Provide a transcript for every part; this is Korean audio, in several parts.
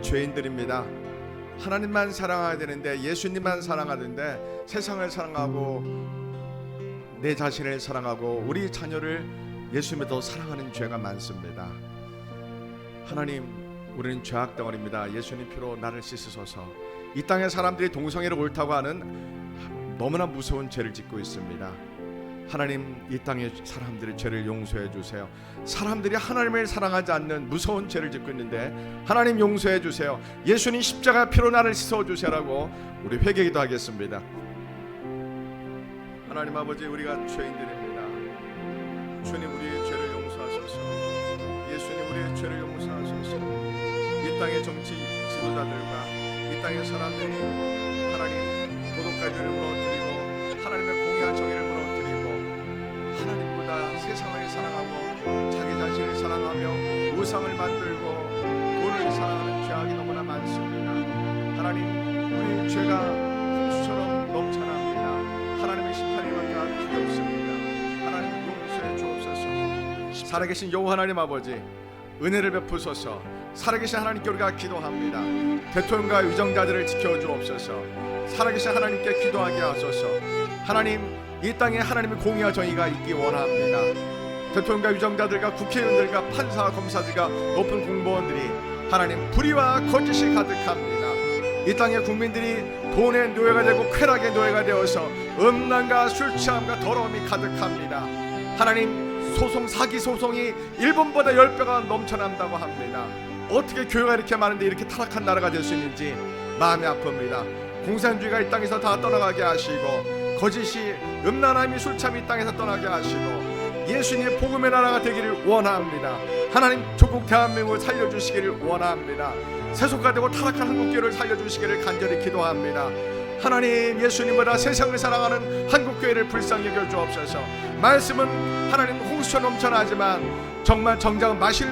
죄인들입니다. 하나님만 사랑해야 되는데, 예수님만 사랑하는데, 세상을 사랑하고 내 자신을 사랑하고 우리 자녀를 예수님을 더 사랑하는 죄가 많습니다. 하나님, 우리는 죄악 덩어리입니다. 예수님 피로 나를 씻으소서. 이 땅의 사람들이 동성애를 옳다고 하는 너무나 무서운 죄를 짓고 있습니다. 하나님, 이 땅의 사람들의 죄를 용서해 주세요. 사람들이 하나님을 사랑하지 않는 무서운 죄를 짓고 있는데 하나님 용서해 주세요. 예수님 십자가 피로 나를 씻어 주세요라고 우리 회개기도 하겠습니다. 하나님 아버지, 우리가 죄인들입니다. 주님, 우리의 죄를 용서하소서. 예수님, 우리의 죄를 용서하소서. 이 땅의 정치 지도자들과 이 땅의 사람들이 하나님 도덕가주를 무너뜨리고 하나님의 공의와 정의를 무너뜨리고 하나님보다 세상을 사랑하고 자기 자신을 사랑하며 우상을 만들고 돈을 사랑하는 죄악이 너무나 많습니다. 하나님, 우리 죄가 홍수처럼 넘쳐납니다. 하나님의 심판이 막가 필요 없습니다. 하나님 용서해 주옵소서. 살아계신 여호와 하나님 아버지, 은혜를 베푸소서. 살아계신 하나님께 우리가 기도합니다. 대통령과 위정자들을 지켜주옵소서. 살아계신 하나님께 기도하게 하소서. 하나님, 이 땅에 하나님의 공의와 정의가 있기 원합니다. 대통령과 위정자들과 국회의원들과 판사와 검사들과 높은 공무원들이 하나님 불의와 거짓이 가득합니다. 이 땅의 국민들이 돈의 노예가 되고 쾌락의 노예가 되어서 음란과 술 취함과 더러움이 가득합니다. 하나님, 소송, 사기 소송이 일본보다 10배가 넘쳐난다고 합니다. 어떻게 교회가 이렇게 많은데 이렇게 타락한 나라가 될 수 있는지 마음이 아픕니다. 공산주의가 이 땅에서 다 떠나가게 하시고 거짓이, 음란함이, 술참이 이 땅에서 떠나게 하시고 예수님의 복음의 나라가 되기를 원합니다. 하나님, 조국 대한민국을 살려주시기를 원합니다. 세속화되고 타락한 한국교회를 살려주시기를 간절히 기도합니다. 하나님, 예수님보다 세상을 사랑하는 한국교회를 불쌍히 여겨 주옵소서. 말씀은 하나님 홍수처럼 넘쳐나지만 정말 정작 마실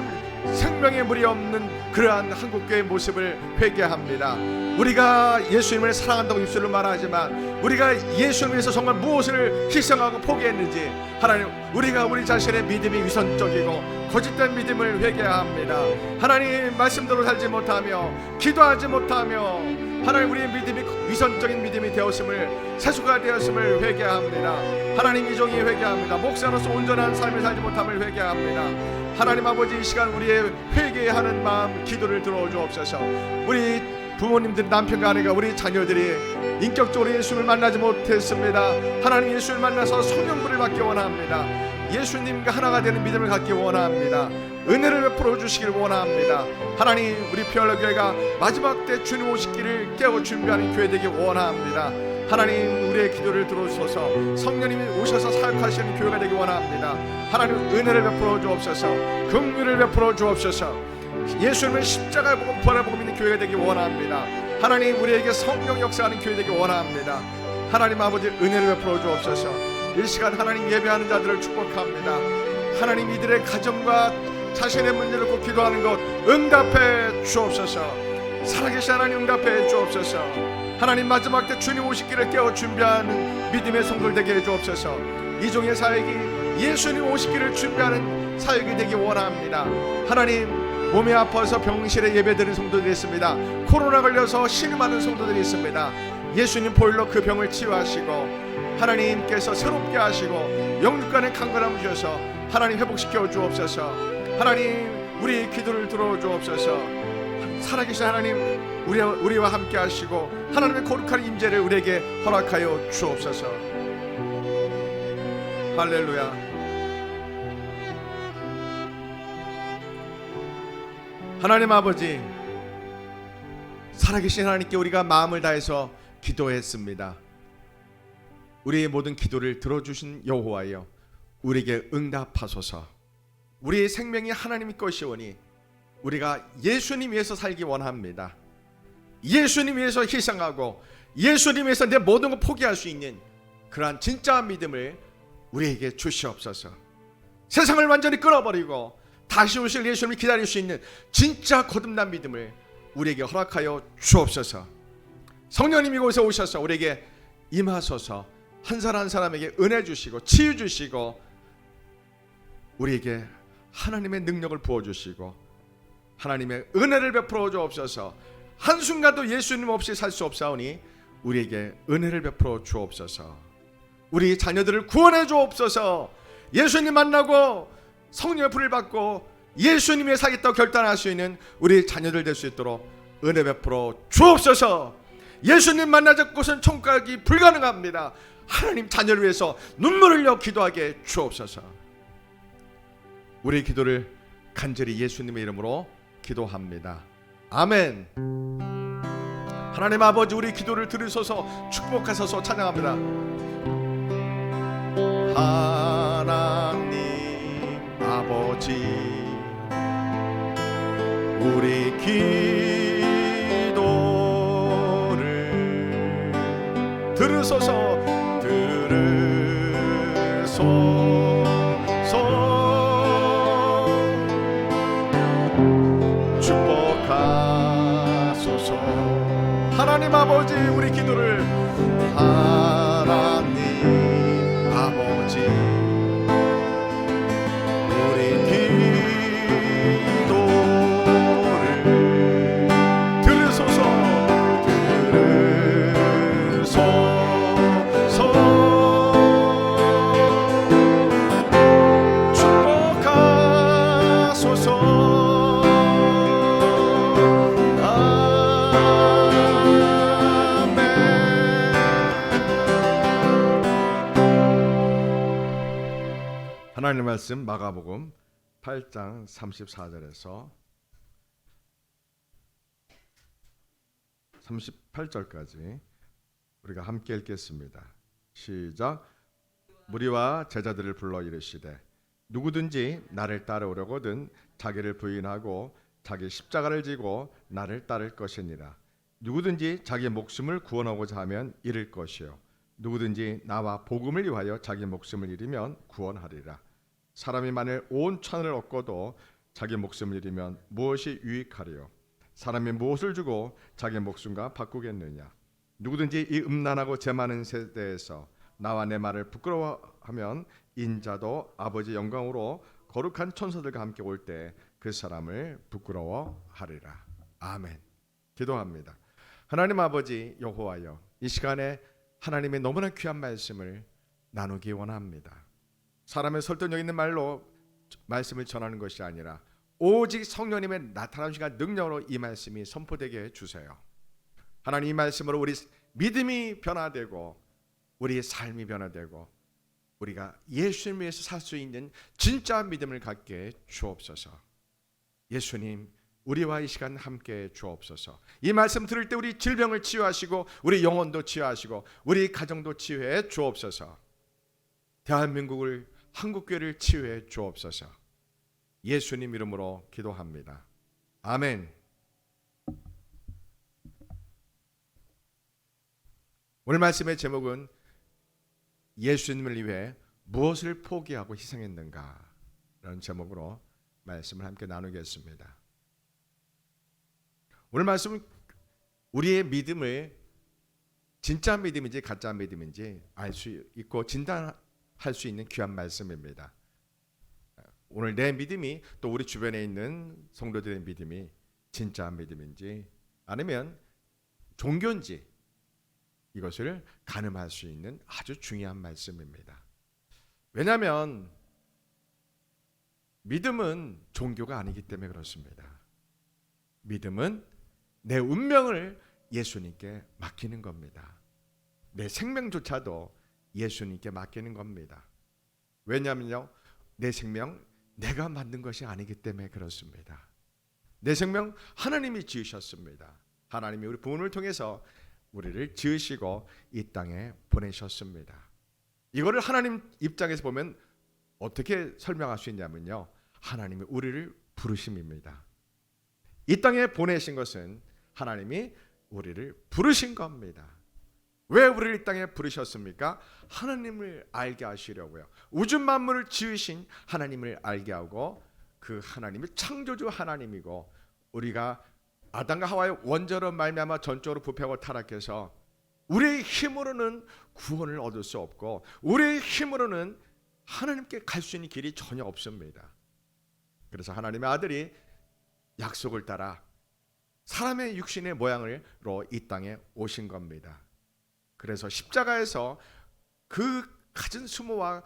생명의 물이 없는 그러한 한국교회의 모습을 회개합니다. 우리가 예수님을 사랑한다고 입술로 말하지만 우리가 예수님을 위해서 정말 무엇을 희생하고 포기했는지 하나님, 우리가 우리 자신의 믿음이 위선적이고 거짓된 믿음을 회개합니다. 하나님, 말씀대로 살지 못하며 기도하지 못하며 하나님, 우리의 믿음이 위선적인 믿음이 되었음을, 세속화 되었음을 회개합니다. 하나님, 이종이 회개합니다. 목사로서 온전한 삶을 살지 못함을 회개합니다. 하나님 아버지, 이 시간 우리의 회개하는 마음, 기도를 들어주옵소서. 우리 부모님들, 남편과 아내가, 우리 자녀들이 인격적으로 예수를 만나지 못했습니다. 하나님, 예수를 만나서 성령불을 받기 원합니다. 예수님과 하나가 되는 믿음을 갖기 원합니다. 은혜를 베풀어 주시길 원합니다. 하나님, 우리 피얼러교회가 마지막 때 주님 오시기를 깨워 준비하는 교회 되기 원합니다. 하나님, 우리의 기도를 들어주셔서 성령님이 오셔서 사역하시는 교회가 되기 원합니다. 하나님, 은혜를 베풀어 주옵소서. 긍휼을 베풀어 주옵소서. 예수님의 십자가를 보고 부활을 보고 믿는 교회가 되기 원합니다. 하나님, 우리에게 성령 역사하는 교회 되기 원합니다. 하나님 아버지, 은혜를 베풀어 주옵소서. 이 시간 하나님 예배하는 자들을 축복합니다. 하나님, 이들의 가정과 자신의 문제를 꼭 기도하는 것 응답해 주옵소서. 살아계신 하나님, 응답해 주옵소서. 하나님, 마지막 때 주님 오시기를 깨워 준비하는 믿음의 성도들 되게 해 주옵소서. 이종의 사역이 예수님 오시기를 준비하는 사역이 되기 원합니다. 하나님, 몸이 아파서 병실에 예배드리는 성도들이 있습니다. 코로나 걸려서 신음하는 성도들이 있습니다. 예수님 보혈로 그 병을 치유하시고 하나님께서 새롭게 하시고 영육간의 강건함을 주셔서 하나님 회복시켜 주옵소서. 하나님, 우리의 기도를 들어주옵소서. 살아계신 하나님, 우리와 함께 하시고 하나님의 거룩한 임재를 우리에게 허락하여 주옵소서. 할렐루야. 하나님 아버지, 살아계신 하나님께 우리가 마음을 다해서 기도했습니다. 우리의 모든 기도를 들어주신 여호와여, 우리에게 응답하소서. 우리의 생명이 하나님 것이오니 우리가 예수님 위해서 살기 원합니다. 예수님 위해서 희생하고 예수님 위해서 내 모든 걸 포기할 수 있는 그러한 진짜 믿음을 우리에게 주시옵소서. 세상을 완전히 끊어버리고 다시 오실 예수님을 기다릴 수 있는 진짜 거듭난 믿음을 우리에게 허락하여 주옵소서. 성령님 이곳에 오셔서 우리에게 임하소서. 한 사람 한 사람에게 은혜 주시고 치유 주시고 우리에게 하나님의 능력을 부어주시고 하나님의 은혜를 베풀어 주옵소서. 한순간도 예수님 없이 살 수 없사오니 우리에게 은혜를 베풀어 주옵소서. 우리 자녀들을 구원해 주옵소서. 예수님 만나고 성령의 불을 받고 예수님의 살겠다고 결단할 수 있는 우리 자녀들 될 수 있도록 은혜 베풀어 주옵소서. 예수님 만나지 곳은 천국 가기 불가능합니다. 하나님 자녀를 위해서 눈물을 흘려 기도하게 주옵소서. 우리의 기도를 간절히 예수님의 이름으로 기도합니다. 아멘. 하나님 아버지, 우리 기도를 들으소서. 축복하소서. 찬양합니다. 하나님 아버지, 우리 기도를 들으소서. 축복하소서. 하나님 아버지, 우리 기도를 하나님 아버지, 우리 기도를 들으소서. 하나님 말씀 마가복음 8장 34절에서 38절까지 우리가 함께 읽겠습니다. 시작. 무리와 제자들을 불러 이르시되 누구든지 나를 따르려거든 자기를 부인하고 자기 십자가를 지고 나를 따를 것이니라. 누구든지 자기 목숨을 구원하고자 하면 잃을 것이요 누구든지 나와 복음을 위하여 자기 목숨을 잃으면 구원하리라. 사람이 만일 온 천을 얻고도 자기 목숨을 잃으면 무엇이 유익하리요? 사람이 무엇을 주고 자기 목숨과 바꾸겠느냐? 누구든지 이 음란하고 죄 많은 세대에서 나와 내 말을 부끄러워하면 인자도 아버지 영광으로 거룩한 천사들과 함께 올 때 그 사람을 부끄러워하리라. 아멘. 기도합니다. 하나님 아버지 여호와여, 이 시간에 하나님의 너무나 귀한 말씀을 나누기 원합니다. 사람의 설득력 있는 말로 말씀을 전하는 것이 아니라 오직 성령님의 나타나신 능력으로 이 말씀이 선포되게 해주세요. 하나님, 이 말씀으로 우리 믿음이 변화되고 우리의 삶이 변화되고 우리가 예수님 위해서 살 수 있는 진짜 믿음을 갖게 주옵소서. 예수님, 우리와 이 시간 함께 주옵소서. 이 말씀 들을 때 우리 질병을 치유하시고 우리 영혼도 치유하시고 우리 가정도 치유해 주옵소서. 대한민국을, 한국교회를 치유해 주옵소서. 예수님 이름으로 기도합니다. 아멘. 오늘 말씀의 제목은 예수님을 위해 무엇을 포기하고 희생했는가 라는 제목으로 말씀을 함께 나누겠습니다. 오늘 말씀은 우리의 믿음을 진짜 믿음인지 가짜 믿음인지 알 수 있고 진단할 수 있는 귀한 말씀입니다. 오늘 내 믿음이 또 우리 주변에 있는 성도들의 믿음이 진짜 믿음인지 아니면 종교인지 이것을 가늠할 수 있는 아주 중요한 말씀입니다. 왜냐하면 믿음은 종교가 아니기 때문에 그렇습니다. 믿음은 내 운명을 예수님께 맡기는 겁니다. 내 생명조차도 예수님께 맡기는 겁니다. 왜냐하면요, 내 생명 내가 만든 것이 아니기 때문에 그렇습니다. 내 생명 하나님이 지으셨습니다. 하나님이 우리 부모를 통해서 우리를 지으시고 이 땅에 보내셨습니다. 이거를 하나님 입장에서 보면 어떻게 설명할 수 있냐면요, 하나님이 우리를 부르심입니다. 이 땅에 보내신 것은 하나님이 우리를 부르신 겁니다. 왜 우리를 이 땅에 부르셨습니까? 하나님을 알게 하시려고요. 우주 만물을 지으신 하나님을 알게 하고, 그 하나님이 창조주 하나님이고, 우리가 아담과 하와의 원죄로 말미암아 전적으로 부패하고 타락해서 우리의 힘으로는 구원을 얻을 수 없고, 우리의 힘으로는 하나님께 갈 수 있는 길이 전혀 없습니다. 그래서 하나님의 아들이 약속을 따라 사람의 육신의 모양으로 이 땅에 오신 겁니다. 그래서 십자가에서 그 갖은 수모와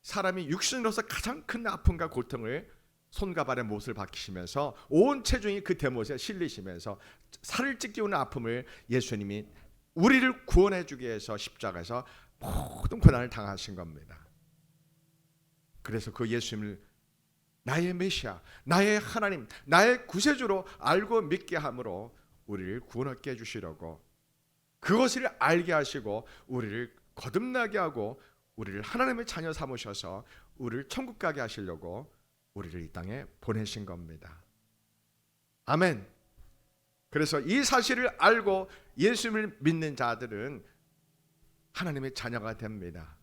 사람이 육신으로서 가장 큰 아픔과 고통을 손과 발의 못을 박히시면서 온 체중이 그 대못에 실리시면서 살을 찢기우는 아픔을 예수님이 우리를 구원해 주기 위해서 십자가에서 모든 고난을 당하신 겁니다. 그래서 그 예수님을 나의 메시아, 나의 하나님, 나의 구세주로 알고 믿게 함으로 우리를 구원하게 해주시려고, 그것을 알게 하시고 우리를 거듭나게 하고 우리를 하나님의 자녀 삼으셔서 우리를 천국 가게 하시려고 우리를 이 땅에 보내신 겁니다. 아멘. 그래서 이 사실을 알고 예수님을 믿는 자들은 하나님의 자녀가 됩니다.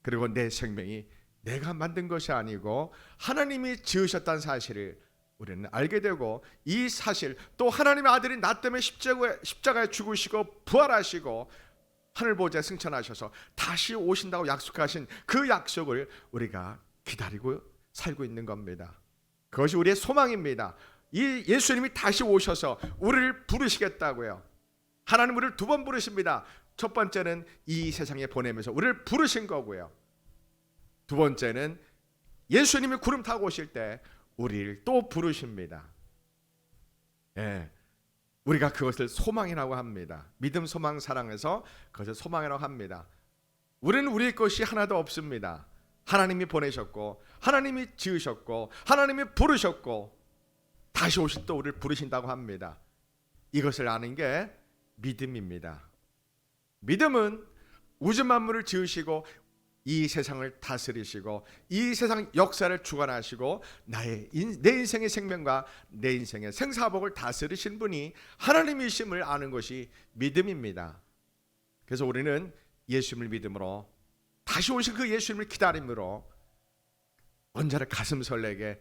그리고 내 생명이 내가 만든 것이 아니고 하나님이 지으셨다는 사실을 우리는 알게 되고, 이 사실 또 하나님의 아들이 나 때문에 십자가에 죽으시고 부활하시고 하늘 보좌에 승천하셔서 다시 오신다고 약속하신 그 약속을 우리가 기다리고 살고 있는 겁니다. 그것이 우리의 소망입니다. 이 예수님이 다시 오셔서 우리를 부르시겠다고요. 하나님 우리를 두 번 부르십니다. 첫 번째는 이 세상에 보내면서 우리를 부르신 거고요. 두 번째는 예수님이 구름 타고 오실 때 우리를 또 부르십니다. 예, 우리가 그것을 소망이라고 합니다. 믿음, 소망, 사랑에서 그것을 소망이라고 합니다. 우리는 우리의 것이 하나도 없습니다. 하나님이 보내셨고, 하나님이 지으셨고, 하나님이 부르셨고, 다시 오실 때 우리를 부르신다고 합니다. 이것을 아는 게 믿음입니다. 믿음은 우주 만물을 지으시고 이 세상을 다스리시고 이 세상 역사를 주관하시고 내 인생의 생명과 내 인생의 생사복을 다스리신 분이 하나님이심을 아는 것이 믿음입니다. 그래서 우리는 예수님을 믿음으로, 다시 오실 그 예수님을 기다림으로 언제나 가슴 설레게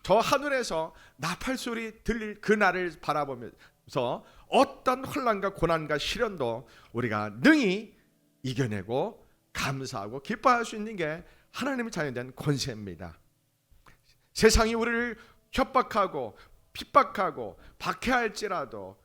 저 하늘에서 나팔소리 들릴 그 날을 바라보면서 어떤 혼란과 고난과 시련도 우리가 능히 이겨내고 감사하고 기뻐할 수 있는 게 하나님의 자녀에 대한 권세입니다. 세상이 우리를 협박하고 핍박하고 박해할지라도,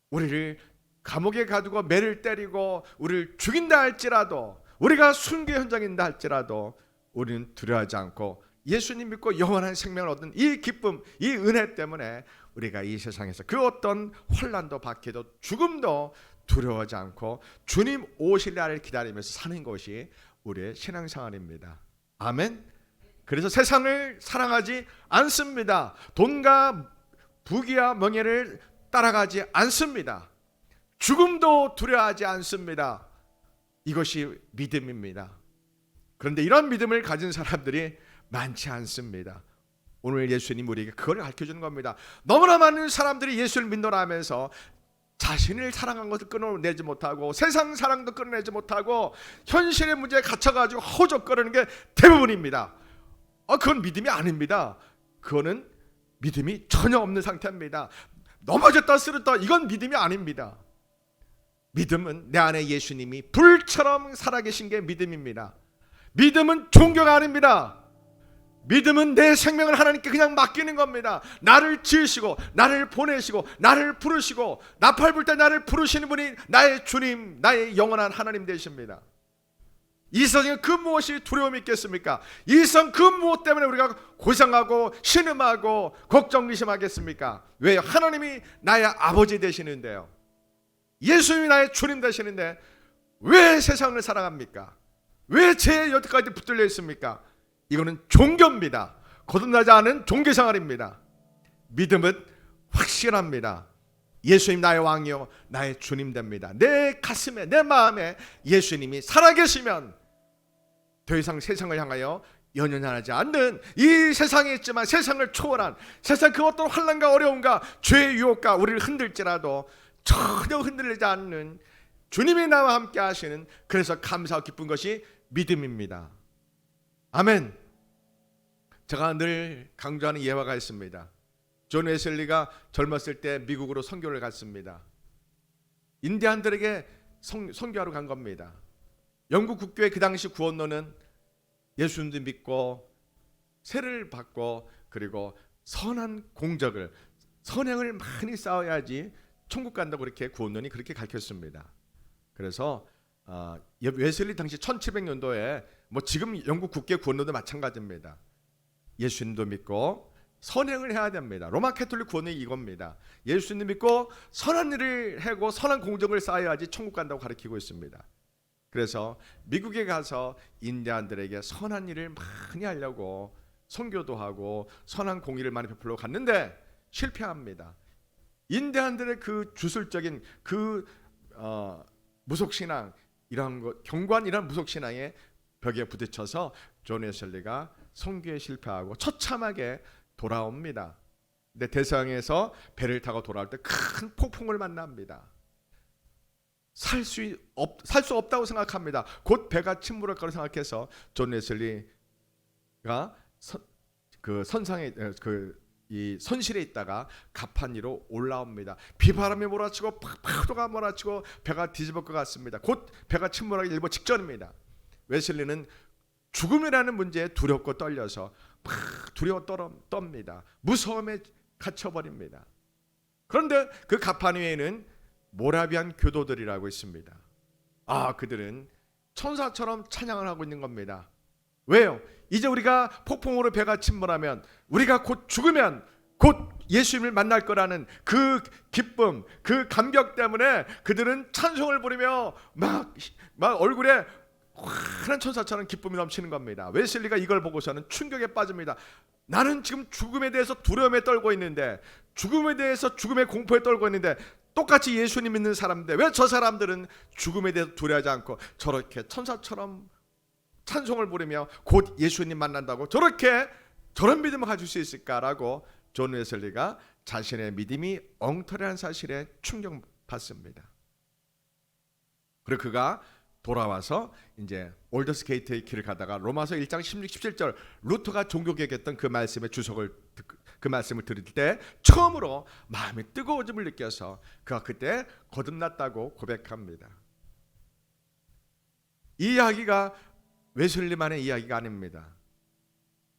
우리를 감옥에 가두고 매를 때리고 우리를 죽인다 할지라도, 우리가 순교 현장인다 할지라도 우리는 두려워하지 않고 예수님 믿고 영원한 생명을 얻는 이 기쁨, 이 은혜 때문에 우리가 이 세상에서 그 어떤 혼란도 박해도 죽음도 두려워하지 않고 주님 오실 날을 기다리면서 사는 것이 우리의 신앙생활입니다. 아멘. 그래서 세상을 사랑하지 않습니다. 돈과 부귀와 명예를 따라가지 않습니다. 죽음도 두려워하지 않습니다. 이것이 믿음입니다. 그런데 이런 믿음을 가진 사람들이 많지 않습니다. 오늘 예수님 우리에게 그걸 가르쳐주는 겁니다. 너무나 많은 사람들이 예수를 믿노라 하면서 자신을 사랑한 것을 끊어내지 못하고 세상 사랑도 끊어내지 못하고 현실의 문제에 갇혀가지고 허우적거리는 게 대부분입니다. 그건 믿음이 아닙니다. 그거는 믿음이 전혀 없는 상태입니다. 넘어졌다 쓰러졌다, 이건 믿음이 아닙니다. 믿음은 내 안에 예수님이 불처럼 살아계신 게 믿음입니다. 믿음은 종교가 아닙니다. 믿음은 내 생명을 하나님께 그냥 맡기는 겁니다. 나를 지으시고 나를 보내시고 나를 부르시고 나팔 불 때 나를 부르시는 분이 나의 주님, 나의 영원한 하나님 되십니다. 이 세상에 그 무엇이 두려움이 있겠습니까? 이 세상 그 무엇 때문에 우리가 고생하고 신음하고 걱정 의심하겠습니까? 왜요? 하나님이 나의 아버지 되시는데요, 예수님이 나의 주님 되시는데 왜 세상을 사랑합니까? 왜 죄에 여태까지 붙들려 있습니까? 이거는 종교입니다. 거듭나지 않은 종교생활입니다. 믿음은 확실합니다. 예수님 나의 왕이요 나의 주님 됩니다. 내 가슴에 내 마음에 예수님이 살아계시면 더 이상 세상을 향하여 연연하지 않는, 이 세상에 있지만 세상을 초월한, 세상 그 어떤 환난과 어려움과 죄의 유혹과 우리를 흔들지라도 전혀 흔들리지 않는 주님이 나와 함께 하시는, 그래서 감사하고 기쁜 것이 믿음입니다. 아멘. 제가 늘 강조하는 예화가 있습니다. 존 웨슬리가 젊었을 때 미국으로 선교를 갔습니다. 인디안들에게 선교하러 간 겁니다. 영국 국교의 그 당시 구원론은 예수님도 믿고 세례를 받고 그리고 선한 공적을, 선행을 많이 쌓아야지 천국 간다고 그렇게 구원론이 그렇게 가르쳤습니다. 그래서 웨슬리 당시 1700년도에 뭐 지금 영국 국교 구원론도 마찬가지입니다. 예수님도 믿고 선행을 해야 됩니다. 로마 캐톨릭 구원이 이겁니다. 예수님 믿고 선한 일을 하고 선한 공적을 쌓아야지 천국 간다고 가르치고 있습니다. 그래서 미국에 가서 인디안들에게 선한 일을 많이 하려고 선교도 하고 선한 공의를 많이 베풀러 갔는데 실패합니다. 인디안들의 그 주술적인 그 무속신앙, 이런 것, 경관이란 무속신앙에 벽에 부딪혀서 존 웨슬리가 선교에 실패하고 처참하게 돌아옵니다. 근데 대서양에서 배를 타고 돌아올 때 큰 폭풍을 만납니다. 살 수 없다고 생각합니다. 곧 배가 침몰할 거라고 생각해서 존 웨슬리가 그 선상에 이 선실에 있다가 갑판 위로 올라옵니다. 비바람이 몰아치고 파도가 몰아치고 배가 뒤집을 것 같습니다. 곧 배가 침몰하기 일보 직전입니다. 웨슬리는 죽음이라는 문제에 두렵고 떨려서 두려워 떱니다. 무서움에 갇혀버립니다. 그런데 그 갑판 위에는 모라비안 교도들이라고 있습니다. 그들은 천사처럼 찬양을 하고 있는 겁니다. 왜요? 이제 우리가 폭풍으로 배가 침몰하면, 우리가 곧 죽으면 곧 예수님을 만날 거라는 그 기쁨, 그 감격 때문에 그들은 찬송을 부르며 막 얼굴에 환한 천사처럼 기쁨이 넘치는 겁니다. 웨슬리가 이걸 보고서는 충격에 빠집니다. 나는 지금 죽음에 대해서 두려움에 떨고 있는데, 죽음에 대해서 죽음의 공포에 떨고 있는데, 똑같이 예수님 믿는 사람인데 왜 저 사람들은 죽음에 대해서 두려워하지 않고 저렇게 천사처럼 찬송을 부르며 곧 예수님 만난다고 저런 믿음을 가질 수 있을까라고 존 웨슬리가 자신의 믿음이 엉터리한 사실에 충격받습니다. 그리고 그가 돌아와서 이제 올더스 게이트의 길을 가다가 로마서 1장 16, 17절 루터가 종교개혁했던 그 말씀의 그 말씀을 들을 때 처음으로 마음이 뜨거워짐을 느껴서 그가 그때 거듭났다고 고백합니다. 이 이야기가 웨슬리만의 이야기가 아닙니다.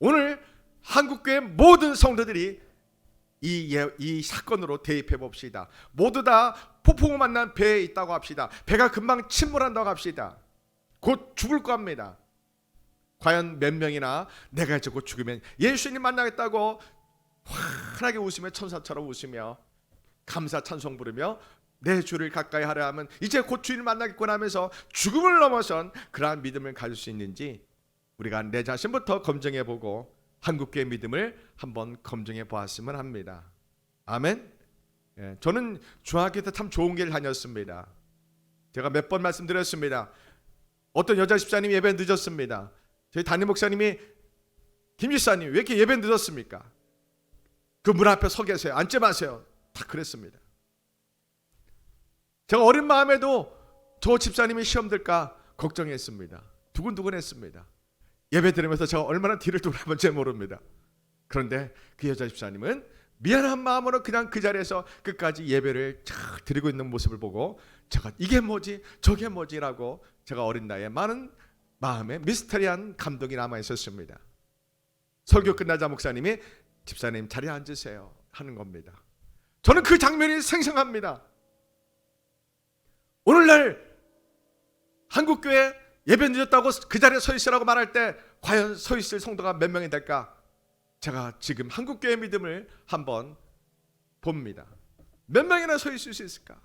오늘 한국교회 모든 성도들이 이 사건으로 대입해 봅시다. 모두 다 폭풍을 만난 배에 있다고 합시다. 배가 금방 침몰한다고 합시다. 곧 죽을 겁니다. 과연 몇 명이나 내가 이제 곧 죽으면 예수님 만나겠다고 환하게 웃으며 천사처럼 웃으며 감사 찬송 부르며 내 주를 가까이 하려 하면 이제 곧 주인을 만나겠구나 하면서 죽음을 넘어선 그러한 믿음을 가질 수 있는지 우리가 내 자신부터 검증해보고 한국교회 믿음을 한번 검증해 보았으면 합니다. 아멘. 저는 중학교 때 참 좋은 길을 다녔습니다. 제가 몇 번 말씀드렸습니다. 어떤 여자 집사님이 예배 늦었습니다. 저희 담임 목사님이 김 집사님 왜 이렇게 예배 늦었습니까? 그 문 앞에 서 계세요. 앉지 마세요. 다 그랬습니다. 제가 어린 마음에도 저 집사님이 시험 들까 걱정했습니다. 두근두근했습니다. 예배 들으면서 제가 얼마나 뒤를 돌아본지 모릅니다. 그런데 그 여자 집사님은 미안한 마음으로 그냥 그 자리에서 끝까지 예배를 쫙 드리고 있는 모습을 보고 제가 이게 뭐지 저게 뭐지라고 제가 어린 나이에 많은 마음에 미스터리한 감동이 남아 있었습니다. 설교 끝나자 목사님이 집사님 자리에 앉으세요 하는 겁니다. 저는 그 장면이 생생합니다. 오늘날 한국교회 예배 늦었다고 그 자리에 서 있으라고 말할 때 과연 서 있을 성도가 몇 명이 될까? 제가 지금 한국교회 믿음을 한번 봅니다. 몇 명이나 서 있을 수 있을까?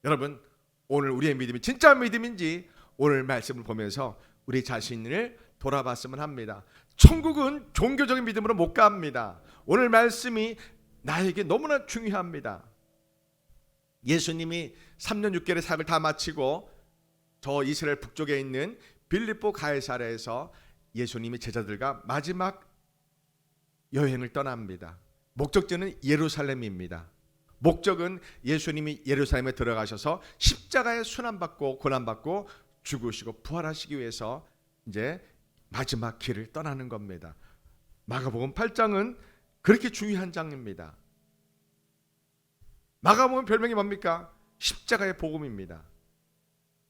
여러분, 오늘 우리의 믿음이 진짜 믿음인지 오늘 말씀을 보면서 우리 자신을 돌아봤으면 합니다. 천국은 종교적인 믿음으로 못 갑니다. 오늘 말씀이 나에게 너무나 중요합니다. 예수님이 3년 6개월의 사역을 다 마치고 저 이스라엘 북쪽에 있는 빌립보 가이사랴에서 예수님이 제자들과 마지막 여행을 떠납니다. 목적지는 예루살렘입니다. 목적은 예수님이 예루살렘에 들어가셔서 십자가에 순환받고 고난받고 죽으시고 부활하시기 위해서 이제 마지막 길을 떠나는 겁니다. 마가복음 8장은 그렇게 중요한 장입니다. 마가복음 별명이 뭡니까? 십자가의 복음입니다.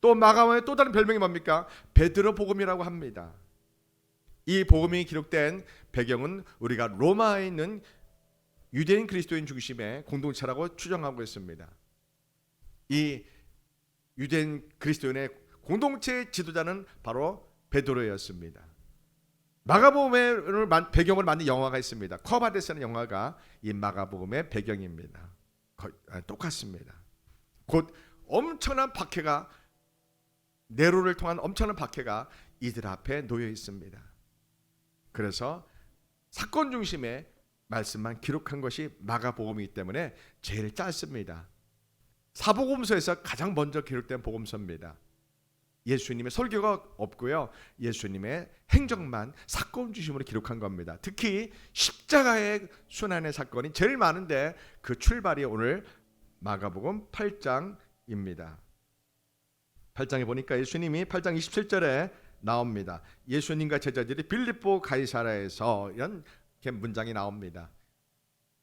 또 마가복음의 또 다른 별명이 뭡니까? 베드로 복음이라고 합니다. 이 복음이 기록된 배경은 우리가 로마에 있는 유대인 그리스도인 중심의 공동체라고 추정하고 있습니다. 이 유대인 그리스도인의 공동체의 지도자는 바로 베드로였습니다. 마가복음의 배경을 만든 영화가 있습니다. 커바데스라는 영화가 이 마가복음의 배경입니다. 똑같습니다. 곧 엄청난 박해가, 네로를 통한 엄청난 박해가 이들 앞에 놓여 있습니다. 그래서 사건 중심의 말씀만 기록한 것이 마가복음이기 때문에 제일 짧습니다. 사복음서에서 가장 먼저 기록된 복음서입니다. 예수님의 설교가 없고요, 예수님의 행적만 사건 중심으로 기록한 겁니다. 특히 십자가의 순환의 사건이 제일 많은데 그 출발이 오늘 마가복음 8장입니다. 8장에 보니까 예수님이 8장 27절에 나옵니다. 예수님과 제자들이 빌립보 가이사라에서, 이런 문장이 나옵니다.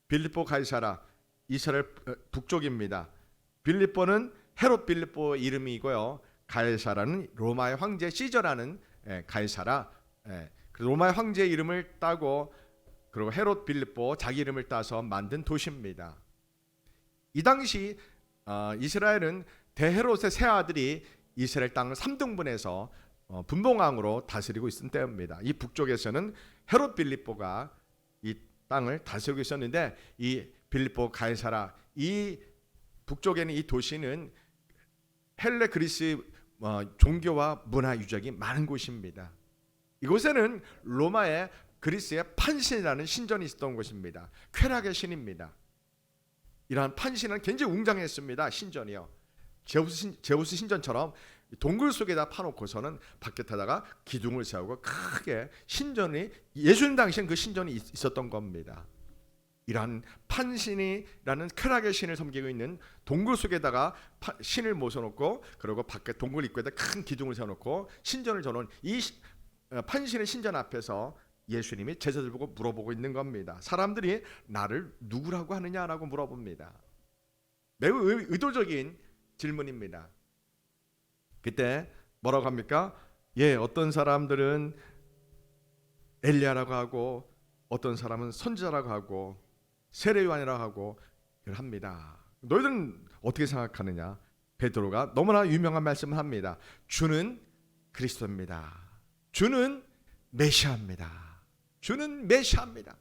빌립보 가이사라, 이스라엘 북쪽입니다. 빌립보는 헤롯 빌립보 이름이고요, 가이사라는 로마의 황제 시저라는 가이사라, 로마의 황제의 이름을 따고, 그리고 헤롯 빌립보 자기 이름을 따서 만든 도시입니다. 이 당시 이스라엘은 대헤롯의 세 아들이 이스라엘 땅을 3등분해서 분봉왕으로 다스리고 있던 때입니다. 이 북쪽에서는 헤롯 빌립보가 이 땅을 다스리고 있었는데, 이 빌립보 가이사라, 이 북쪽에는 이 도시는 헬레 그리스 종교와 문화 유적이 많은 곳입니다. 이곳에는 로마의 그리스의 판신이라는 신전이 있었던 곳입니다. 쾌락의 신입니다. 이러한 판신은 굉장히 웅장했습니다. 신전이요, 제우스 신전처럼 동굴 속에다 파놓고서는 밖에다가 기둥을 세우고 크게 신전이, 예수님 당시엔 그 신전이 있었던 겁니다. 이러한 판신이라는 쾌락의 신을 섬기고 있는 동굴 속에다가 신을 모셔놓고, 그리고 밖에 동굴 입구에다 큰 기둥을 세워놓고 신전을 저는 이 판신의 신전 앞에서 예수님이 제자들 보고 물어보고 있는 겁니다. 사람들이 나를 누구라고 하느냐라고 물어봅니다. 매우 의도적인 질문입니다. 그때 뭐라고 합니까? 어떤 사람들은 엘리야라고 하고, 어떤 사람은 선지자라고 하고, 세례요한이라고 하고 합니다. 너희들은 어떻게 생각하느냐? 베드로가 너무나 유명한 말씀을 합니다. 주는 그리스도입니다. 주는 메시아입니다. 주는 메시아입니다.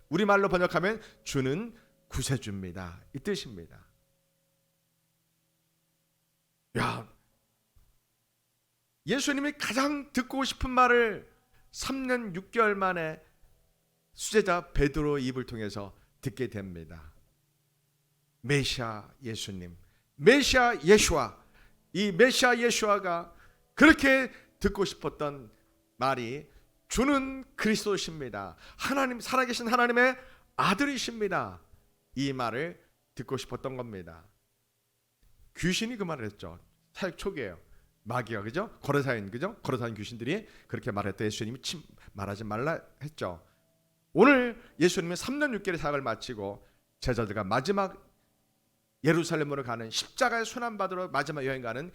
우리말로 번역하면 주는 구세주입니다. 이 뜻입니다. 예수님이 가장 듣고 싶은 말을 3년 6개월 만에 수제자 베드로 입을 통해서 듣게 됩니다. 메시아 예수님, 메시아 예수아, 이 메시아 예수아가 그렇게 듣고 싶었던 말이 주는 그리스도십니다. 하나님, 살아계신 하나님의 아들이십니다. 이 말을 듣고 싶었던 겁니다. 귀신이 그 말을 했죠. 사역 초기에요. 마귀가, 그죠? 거래사인, 그죠? 거래사인 귀신들이 그렇게 말했다. 예수님이 말하지 말라 했죠. 오늘 예수님은 3년 6개월의 사역을 마치고 제자들과 마지막 예루살렘으로 가는, 십자가의 순환받으러 마지막 여행 가는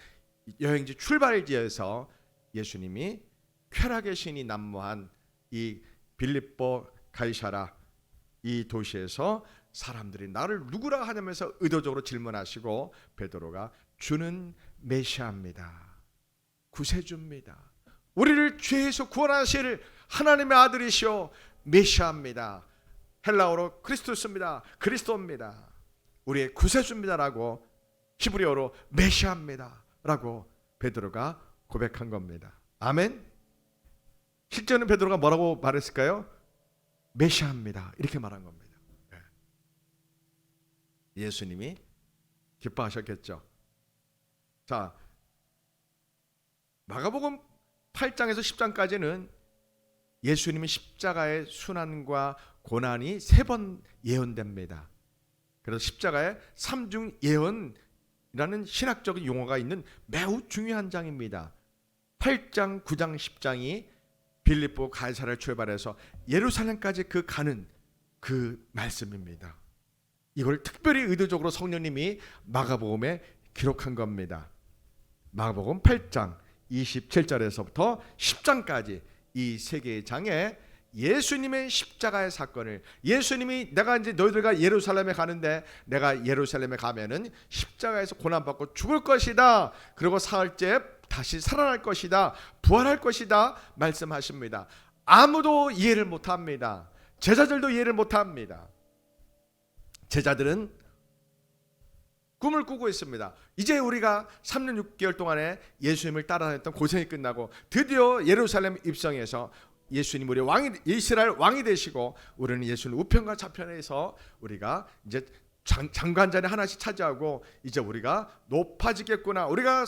여행지 출발지에서 예수님이 쾌락의 신이 난무한 이 빌립보 가이사라 이 도시에서 사람들이 나를 누구라 하냐면서 의도적으로 질문하시고, 베드로가 주는 메시아입니다. 구세주입니다. 우리를 죄에서 구원하실 하나님의 아들이시오 메시아입니다. 헬라어로 크리스토스입니다. 그리스도입니다. 우리의 구세주입니다라고, 히브리어로 메시아입니다라고 베드로가 고백한 겁니다. 아멘. 실제는 베드로가 뭐라고 말했을까요? 메시아입니다. 이렇게 말한 겁니다. 예수님이 기뻐하셨겠죠. 자, 마가복음 8장에서 10장까지는 예수님의 십자가의 순환과 고난이 3번 예언됩니다. 그래서 십자가의 삼중 예언이라는 신학적인 용어가 있는 매우 중요한 장입니다. 8장, 9장, 10장이 빌립보 가이사랴를 출발해서 예루살렘까지 그 가는 그 말씀입니다. 이걸 특별히 의도적으로 성령님이 마가복음에 기록한 겁니다. 마가복음 8장 27절에서부터 10장까지 이 세 개의 장에 예수님의 십자가의 사건을, 예수님이 내가 이제 너희들과 예루살렘에 가는데 내가 예루살렘에 가면은 십자가에서 고난받고 죽을 것이다, 그리고 사흘째 다시 살아날 것이다, 부활할 것이다 말씀하십니다. 아무도 이해를 못합니다. 제자들도 이해를 못합니다. 제자들은 꿈을 꾸고 있습니다. 이제 우리가 3년 6개월 동안에 예수님을 따라다녔던 고생이 끝나고 드디어 예루살렘 입성해서 예수님 우리 왕이, 이스라엘 왕이 되시고 우리는 예수님 우편과 좌편에서 우리가 이제 장관자리 하나씩 차지하고 이제 우리가 높아지겠구나, 우리가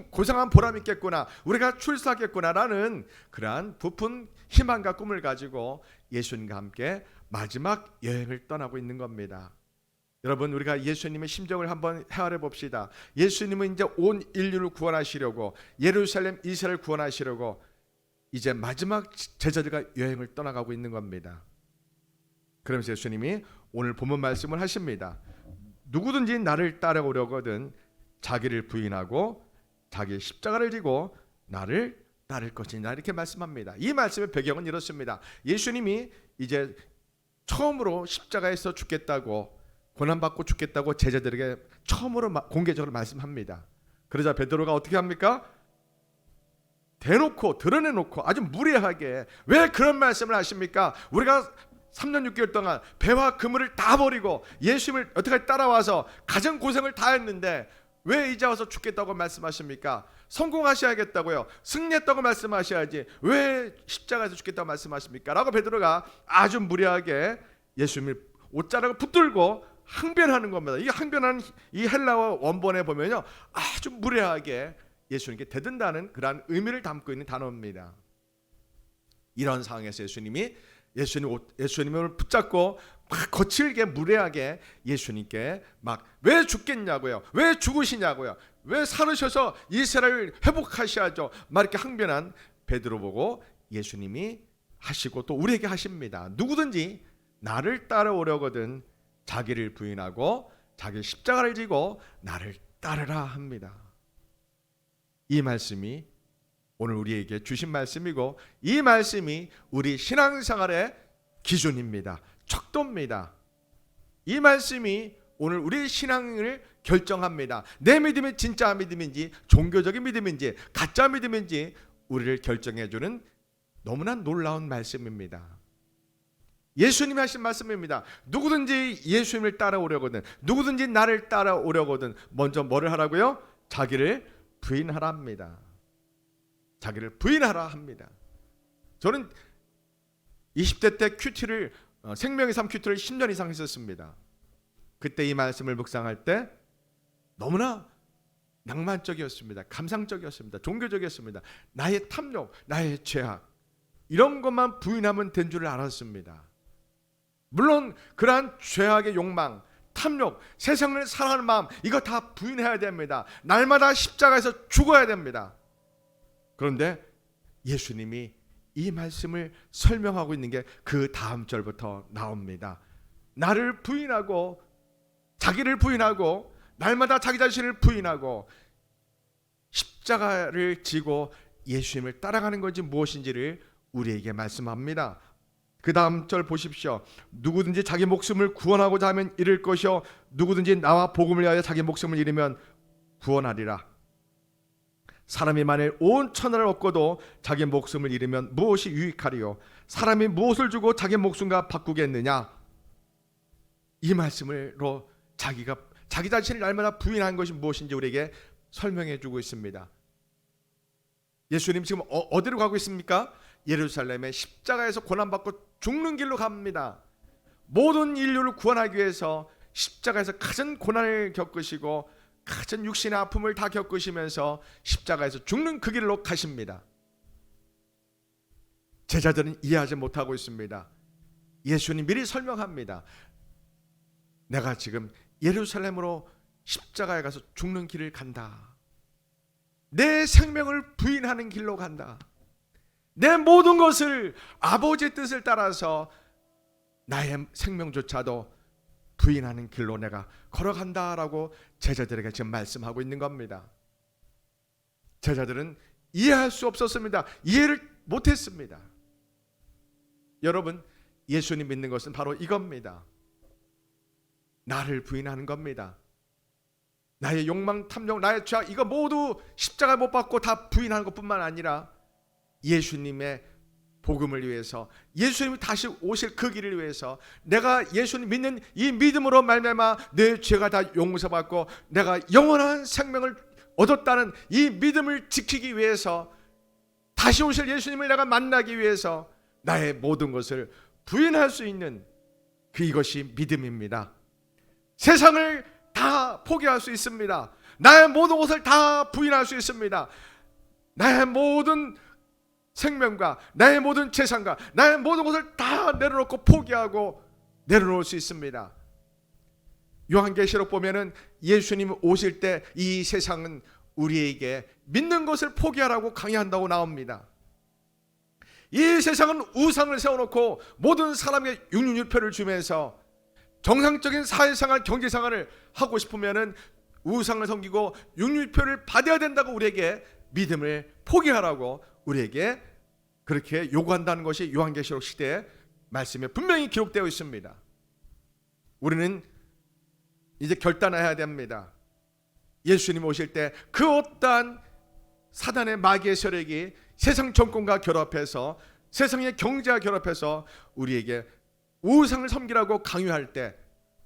고상한 보람이 있겠구나, 우리가 출세하겠구나라는 그러한 부푼 희망과 꿈을 가지고 예수님과 함께 마지막 여행을 떠나고 있는 겁니다. 여러분, 우리가 예수님의 심정을 한번 헤아려 봅시다. 예수님은 이제 온 인류를 구원하시려고, 예루살렘 이스라엘 구원하시려고 이제 마지막 제자들과 여행을 떠나가고 있는 겁니다. 그러면서 예수님이 오늘 본문 말씀을 하십니다. 누구든지 나를 따라오려거든 자기를 부인하고 자기 십자가를 지고 나를 따를 것이다, 이렇게 말씀합니다. 이 말씀의 배경은 이렇습니다. 예수님이 이제 처음으로 십자가에서 죽겠다고, 고난받고 죽겠다고 제자들에게 처음으로 공개적으로 말씀합니다. 그러자 베드로가 어떻게 합니까? 대놓고 드러내놓고 아주 무례하게, 왜 그런 말씀을 하십니까? 우리가 3년 6개월 동안 배와 그물을 다 버리고 예수님을 어떻게 따라와서 가정 고생을 다 했는데 왜 이제 와서 죽겠다고 말씀하십니까? 성공하셔야겠다고요, 승리했다고 말씀하셔야지 왜 십자가에서 죽겠다고 말씀하십니까? 라고 베드로가 아주 무례하게 예수님을 옷자락을 붙들고 항변하는 겁니다. 이 항변하는 이 헬라어 원본에 보면요, 아주 무례하게 예수님께 대든다는 그러한 의미를 담고 있는 단어입니다. 이런 상황에서 예수님을 붙잡고 막 거칠게 무례하게 예수님께 막 왜 죽겠냐고요, 왜 죽으시냐고요, 왜 살으셔서 이스라엘을 회복하셔야죠, 막 이렇게 항변한 베드로 보고 예수님이 하시고 또 우리에게 하십니다. 누구든지 나를 따라오려거든 자기를 부인하고 자기 십자가를 지고 나를 따르라 합니다. 이 말씀이 오늘 우리에게 주신 말씀이고, 이 말씀이 우리 신앙생활의 기준입니다. 척도입니다. 이 말씀이 오늘 우리 신앙을 결정합니다. 내 믿음이 진짜 믿음인지 종교적인 믿음인지 가짜 믿음인지 우리를 결정해주는 너무나 놀라운 말씀입니다. 예수님이 하신 말씀입니다. 누구든지 예수님을 따라오려거든, 누구든지 나를 따라오려거든 먼저 뭐를 하라고요? 자기를 부인하라 합니다. 자기를 부인하라 합니다. 저는 20대 때 큐티를 생명의 삶 큐티를 10년 이상 했었습니다. 그때 이 말씀을 묵상할 때 너무나 낭만적이었습니다. 감상적이었습니다. 종교적이었습니다. 나의 탐욕, 나의 죄악, 이런 것만 부인하면 된 줄 알았습니다. 물론 그러한 죄악의 욕망, 탐욕, 세상을 사랑하는 마음, 이거 다 부인해야 됩니다. 날마다 십자가에서 죽어야 됩니다. 그런데 예수님이 이 말씀을 설명하고 있는 게 그 다음 절부터 나옵니다. 나를 부인하고 자기를 부인하고 날마다 자기 자신을 부인하고 십자가를 지고 예수님을 따라가는 것이 무엇인지를 우리에게 말씀합니다. 그 다음 절 보십시오. 누구든지 자기 목숨을 구원하고자 하면 잃을 것이요 누구든지 나와 복음을 위하여 자기 목숨을 잃으면 구원하리라. 사람이 만일 온 천하를 얻고도 자기 목숨을 잃으면 무엇이 유익하리요? 사람이 무엇을 주고 자기 목숨과 바꾸겠느냐? 이 말씀으로 자기 자신을 날마다 부인한 것이 무엇인지 우리에게 설명해 주고 있습니다. 예수님 지금 어디로 가고 있습니까? 예루살렘의 십자가에서 고난받고 죽는 길로 갑니다. 모든 인류를 구원하기 위해서 십자가에서 가진 고난을 겪으시고 가진 육신의 아픔을 다 겪으시면서 십자가에서 죽는 그 길로 가십니다. 제자들은 이해하지 못하고 있습니다. 예수님 미리 설명합니다. 내가 지금 예루살렘으로 십자가에 가서 죽는 길을 간다. 내 생명을 부인하는 길로 간다. 내 모든 것을 아버지의 뜻을 따라서 나의 생명조차도 부인하는 길로 내가 걸어간다라고 제자들에게 지금 말씀하고 있는 겁니다. 제자들은 이해할 수 없었습니다. 이해를 못했습니다. 여러분, 예수님 믿는 것은 바로 이겁니다. 나를 부인하는 겁니다. 나의 욕망, 탐욕, 나의 죄악, 이거 모두 십자가 못 받고 다 부인하는 것뿐만 아니라 예수님의 복음을 위해서, 예수님이 다시 오실 그 길을 위해서 내가 예수님 믿는 이 믿음으로 말미암아 내 죄가 다 용서받고 내가 영원한 생명을 얻었다는 이 믿음을 지키기 위해서, 다시 오실 예수님을 내가 만나기 위해서 나의 모든 것을 부인할 수 있는 이것이 믿음입니다. 세상을 다 포기할 수 있습니다. 나의 모든 것을 다 부인할 수 있습니다. 나의 모든 생명과 나의 모든 재산과 나의 모든 것을 다 내려놓고 포기하고 내려놓을 수 있습니다. 요한계시록 보면은 예수님 오실 때 이 세상은 우리에게 믿는 것을 포기하라고 강요한다고 나옵니다. 이 세상은 우상을 세워놓고 모든 사람에게 육류표를 주면서 정상적인 사회생활, 경제생활을 하고 싶으면은 우상을 섬기고 육류표를 받아야 된다고 우리에게 믿음을 포기하라고 우리에게 그렇게 요구한다는 것이 요한계시록 시대의 말씀에 분명히 기록되어 있습니다. 우리는 이제 결단해야 됩니다. 예수님 오실 때 그 어떠한 사단의 마귀의 세력이 세상 정권과 결합해서 세상의 경제와 결합해서 우리에게 우상을 섬기라고 강요할 때,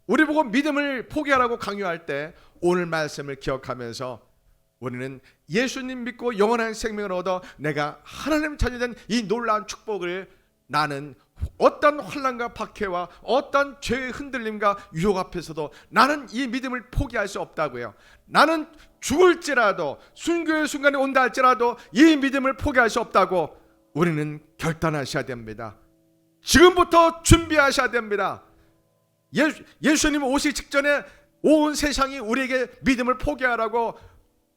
우리 보고 믿음을 포기하라고 강요할 때 오늘 말씀을 기억하면서 우리는 예수님 믿고 영원한 생명을 얻어 내가 하나님 자녀된 이 놀라운 축복을, 나는 어떤 환난과 박해와 어떤 죄의 흔들림과 유혹 앞에서도 나는 이 믿음을 포기할 수 없다고요. 나는 죽을지라도, 순교의 순간이 온다 할지라도 이 믿음을 포기할 수 없다고 우리는 결단하셔야 됩니다. 지금부터 준비하셔야 됩니다. 예수님 오시기 직전에 온 세상이 우리에게 믿음을 포기하라고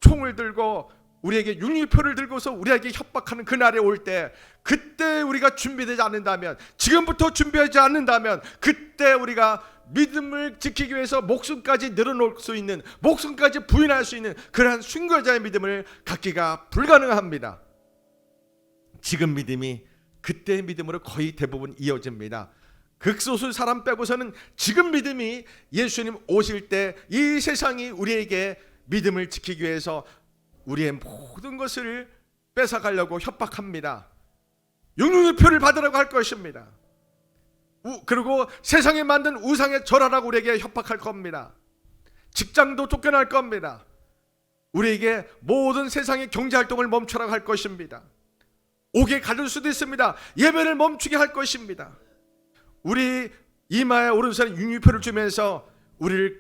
총을 들고 우리에게 육류표를 들고서 우리에게 협박하는 그날에 올 때, 그때 우리가 준비되지 않는다면, 지금부터 준비하지 않는다면 그때 우리가 믿음을 지키기 위해서 목숨까지 내려놓을 수 있는, 목숨까지 부인할 수 있는 그러한 순교자의 믿음을 갖기가 불가능합니다. 지금 믿음이 그때의 믿음으로 거의 대부분 이어집니다. 극소수 사람 빼고서는 지금 믿음이 예수님 오실 때 이 세상이 우리에게 믿음을 지키기 위해서 우리의 모든 것을 뺏어가려고 협박합니다. 육류표를 받으라고 할 것입니다. 그리고 세상에 만든 우상에 절하라고 우리에게 협박할 겁니다. 직장도 쫓겨날 겁니다. 우리에게 모든 세상의 경제활동을 멈추라고 할 것입니다. 옥에 가둘 수도 있습니다. 예배를 멈추게 할 것입니다. 우리 이마에 오른손에 육류표를 주면서 우리를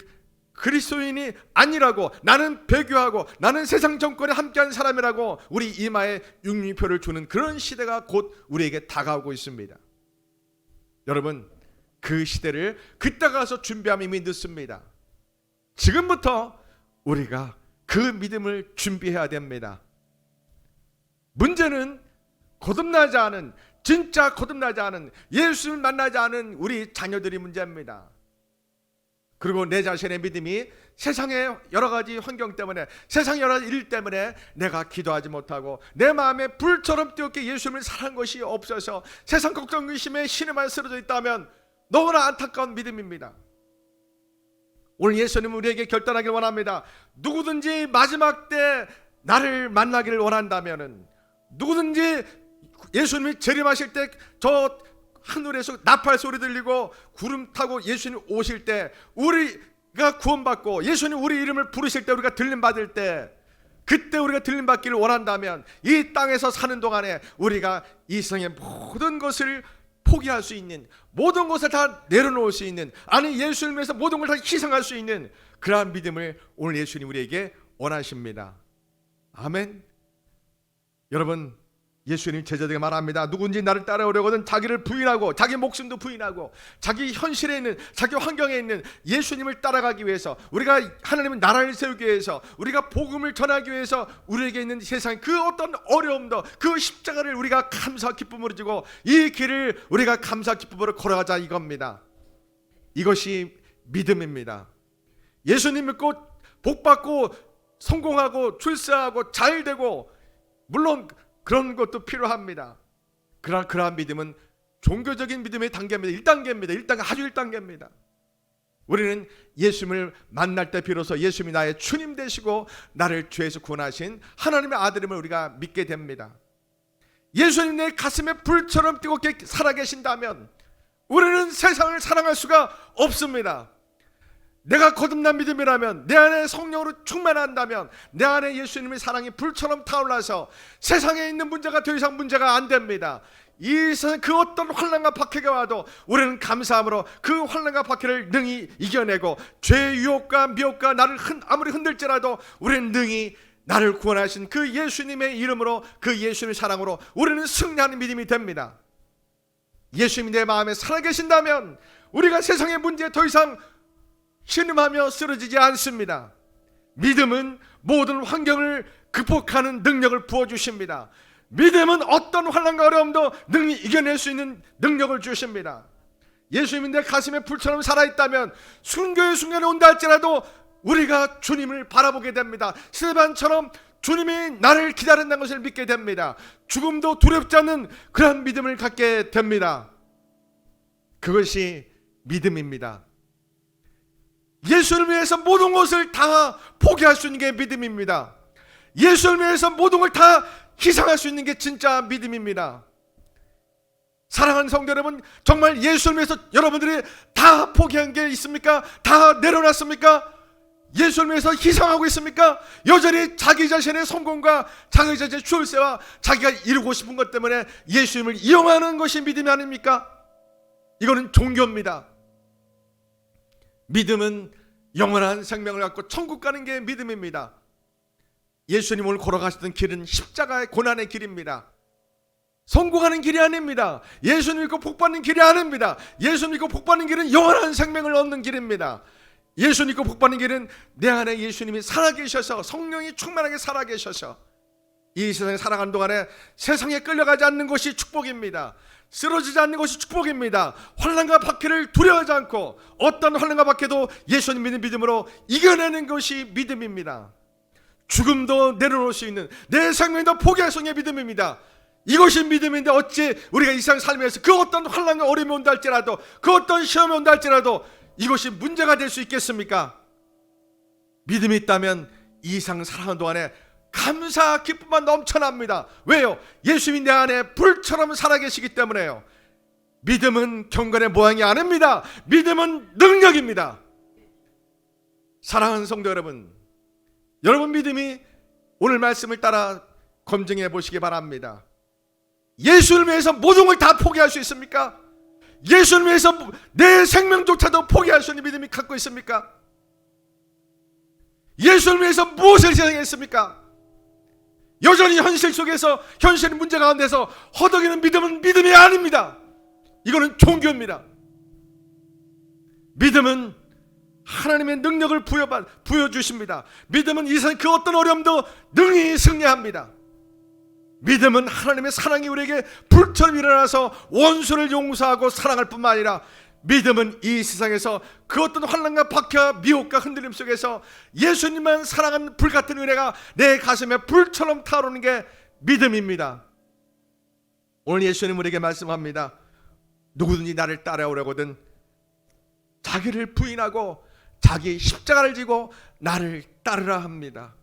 그리스도인이 아니라고, 나는 배교하고 나는 세상 정권에 함께한 사람이라고 우리 이마에 육류표를 주는 그런 시대가 곧 우리에게 다가오고 있습니다. 여러분, 그 시대를 그때 가서 준비하면 이미 늦습니다. 지금부터 우리가 그 믿음을 준비해야 됩니다. 문제는 거듭나지 않은, 진짜 거듭나지 않은, 예수를 만나지 않은 우리 자녀들이 문제입니다. 그리고 내 자신의 믿음이 세상의 여러 가지 환경 때문에, 세상의 여러 가지 일 때문에 내가 기도하지 못하고 내 마음에 불처럼 뜨겁게 예수님을 사랑한 것이 없어서 세상 걱정 의심에 신에만 쓰러져 있다면 너무나 안타까운 믿음입니다. 오늘 예수님은 우리에게 결단하길 원합니다. 누구든지 마지막 때 나를 만나기를 원한다면, 누구든지 예수님이 재림하실 때 저 하늘에서 나팔 소리 들리고 구름 타고 예수님 오실 때, 우리가 구원받고 예수님 우리 이름을 부르실 때, 우리가 들림 받을 때, 그때 우리가 들림 받기를 원한다면 이 땅에서 사는 동안에 우리가 이 세상의 모든 것을 포기할 수 있는, 모든 것을 다 내려놓을 수 있는, 아니 예수님을 위해서 모든 걸 다 희생할 수 있는 그러한 믿음을 오늘 예수님 우리에게 원하십니다. 아멘. 여러분, 예수님 제자들에게 말합니다. 누군지 나를 따라오려거든 자기를 부인하고 자기 목숨도 부인하고 자기 현실에 있는 자기 환경에 있는 예수님을 따라가기 위해서, 우리가 하나님의 나라를 세우기 위해서, 우리가 복음을 전하기 위해서 우리에게 있는 세상 그 어떤 어려움도 그 십자가를 우리가 감사 기쁨으로 지고 이 길을 우리가 감사 기쁨으로 걸어가자 이겁니다. 이것이 믿음입니다. 예수님 믿고 복받고 성공하고 출세하고 잘되고 물론 그런 것도 필요합니다. 그러나 그러한 믿음은 종교적인 믿음의 단계입니다. 1단계입니다. 아주 1단계입니다. 우리는 예수님을 만날 때 비로소 예수님이 나의 주님 되시고 나를 죄에서 구원하신 하나님의 아들임을 우리가 믿게 됩니다. 예수님 내 가슴에 불처럼 뜨겁게 살아계신다면 우리는 세상을 사랑할 수가 없습니다. 내가 거듭난 믿음이라면, 내 안에 성령으로 충만한다면, 내 안에 예수님의 사랑이 불처럼 타올라서 세상에 있는 문제가 더 이상 문제가 안 됩니다. 이 세상 그 어떤 환난과 박해가 와도 우리는 감사함으로 그 환난과 박해를 능히 이겨내고, 죄의 유혹과 미혹과 나를 아무리 흔들지라도 우리는 능히 나를 구원하신 그 예수님의 이름으로, 그 예수님의 사랑으로 우리는 승리하는 믿음이 됩니다. 예수님이 내 마음에 살아계신다면 우리가 세상의 문제에 더 이상 신음하며 쓰러지지 않습니다. 믿음은 모든 환경을 극복하는 능력을 부어주십니다. 믿음은 어떤 환난과 어려움도 능히 이겨낼 수 있는 능력을 주십니다. 예수님이 내 가슴에 불처럼 살아있다면 순교의 순간에 온다 할지라도 우리가 주님을 바라보게 됩니다. 스데반처럼 주님이 나를 기다린다는 것을 믿게 됩니다. 죽음도 두렵지 않는 그런 믿음을 갖게 됩니다. 그것이 믿음입니다. 예수를 위해서 모든 것을 다 포기할 수 있는 게 믿음입니다. 예수를 위해서 모든 걸 다 희생할 수 있는 게 진짜 믿음입니다. 사랑하는 성도 여러분, 정말 예수를 위해서 여러분들이 다 포기한 게 있습니까? 다 내려놨습니까? 예수를 위해서 희생하고 있습니까? 여전히 자기 자신의 성공과 자기 자신의 출세와 자기가 이루고 싶은 것 때문에 예수님을 이용하는 것이 믿음이 아닙니까? 이거는 종교입니다. 믿음은 영원한 생명을 갖고 천국 가는 게 믿음입니다. 예수님 오늘 걸어가시던 길은 십자가의 고난의 길입니다. 성공하는 길이 아닙니다. 예수님 믿고 복받는 길이 아닙니다. 예수님 믿고 복받는 길은 영원한 생명을 얻는 길입니다. 예수 믿고 복받는 길은 내 안에 예수님이 살아계셔서, 성령이 충만하게 살아계셔서 이 세상에 살아가는 동안에 세상에 끌려가지 않는 것이 축복입니다. 쓰러지지 않는 것이 축복입니다. 환난과 박해를 두려워하지 않고 어떤 환난과 박해도 예수님 믿는 믿음으로 이겨내는 것이 믿음입니다. 죽음도 내려놓을 수 있는, 내 생명도 포기할 수 있는 믿음입니다. 이것이 믿음인데 어찌 우리가 이 세상 살면서 그 어떤 환난과 어려움이 온다 할지라도, 그 어떤 시험이 온다 할지라도 이것이 문제가 될 수 있겠습니까? 믿음이 있다면 이 세상 살아가는 동안에 감사 기쁨만 넘쳐납니다. 왜요? 예수님이 내 안에 불처럼 살아계시기 때문에요. 믿음은 경건의 모양이 아닙니다. 믿음은 능력입니다. 사랑하는 성도 여러분, 여러분 믿음이 오늘 말씀을 따라 검증해 보시기 바랍니다. 예수를 위해서 모든 걸 다 포기할 수 있습니까? 예수를 위해서 내 생명조차도 포기할 수 있는 믿음이 갖고 있습니까? 예수를 위해서 무엇을 희생했습니까? 여전히 현실 속에서, 현실 문제 가운데서 허덕이는 믿음은 믿음이 아닙니다. 이거는 종교입니다. 믿음은 하나님의 능력을 부여주십니다. 믿음은 이 세상 그 어떤 어려움도 능히 승리합니다. 믿음은 하나님의 사랑이 우리에게 불처럼 일어나서 원수를 용서하고 사랑할 뿐만 아니라, 믿음은 이 세상에서 그 어떤 환난과 박해와 미혹과 흔들림 속에서 예수님만 사랑하는 불같은 은혜가 내 가슴에 불처럼 타오르는 게 믿음입니다. 오늘 예수님 우리에게 말씀합니다. 누구든지 나를 따라오려거든 자기를 부인하고 자기 십자가를 지고 나를 따르라 합니다.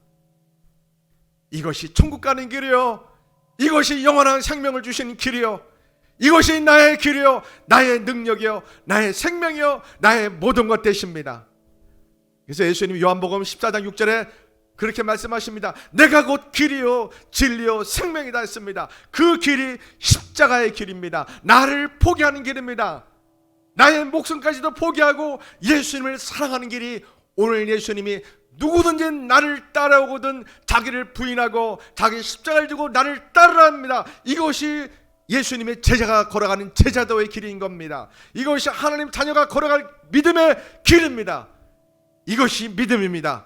이것이 천국 가는 길이요, 이것이 영원한 생명을 주시는 길이요, 이것이 나의 길이요, 나의 능력이요, 나의 생명이요, 나의 모든 것 되십니다. 그래서 예수님이 요한복음 14장 6절에 그렇게 말씀하십니다. 내가 곧 길이요 진리요 생명이다 했습니다. 그 길이 십자가의 길입니다. 나를 포기하는 길입니다. 나의 목숨까지도 포기하고 예수님을 사랑하는 길이 오늘 예수님이 누구든지 나를 따라오거든 자기를 부인하고 자기 십자가를 지고 나를 따르랍니다. 이것이 예수님의 제자가 걸어가는 제자도의 길인 겁니다. 이것이 하나님 자녀가 걸어갈 믿음의 길입니다. 이것이 믿음입니다.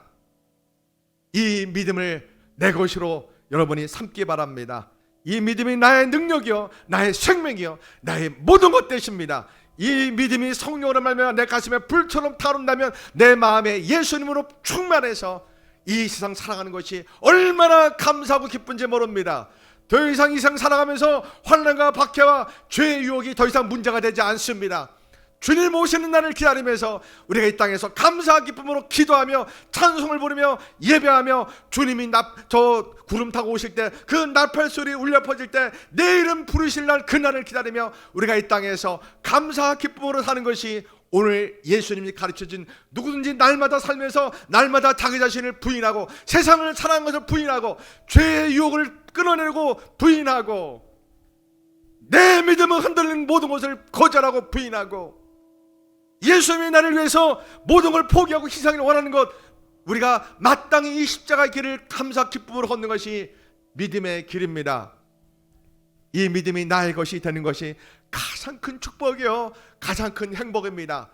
이 믿음을 내 것으로 여러분이 삼기 바랍니다. 이 믿음이 나의 능력이요, 나의 생명이요, 나의 모든 것 되십니다. 이 믿음이 성령으로 말미암아 내 가슴에 불처럼 타오른다면 내 마음에 예수님으로 충만해서 이 세상 살아가는 것이 얼마나 감사하고 기쁜지 모릅니다. 더 이상 이 세상 살아가면서 환난과 박해와 죄의 유혹이 더 이상 문제가 되지 않습니다. 주님 오시는 날을 기다리면서 우리가 이 땅에서 감사와 기쁨으로 기도하며 찬송을 부르며 예배하며 주님이 저 구름 타고 오실 때 그 나팔 소리 울려 퍼질 때 내 이름 부르실 날 그날을 기다리며 우리가 이 땅에서 감사와 기쁨으로 사는 것이 오늘 예수님이 가르쳐준 누구든지 날마다 살면서 날마다 자기 자신을 부인하고 세상을 사랑하는 것을 부인하고 죄의 유혹을 끊어내고 부인하고 내 믿음을 흔들리는 모든 것을 거절하고 부인하고 예수님이 나를 위해서 모든 걸 포기하고 희생을 원하는 것, 우리가 마땅히 이 십자가의 길을 감사 기쁨으로 걷는 것이 믿음의 길입니다. 이 믿음이 나의 것이 되는 것이 가장 큰 축복이요, 가장 큰 행복입니다.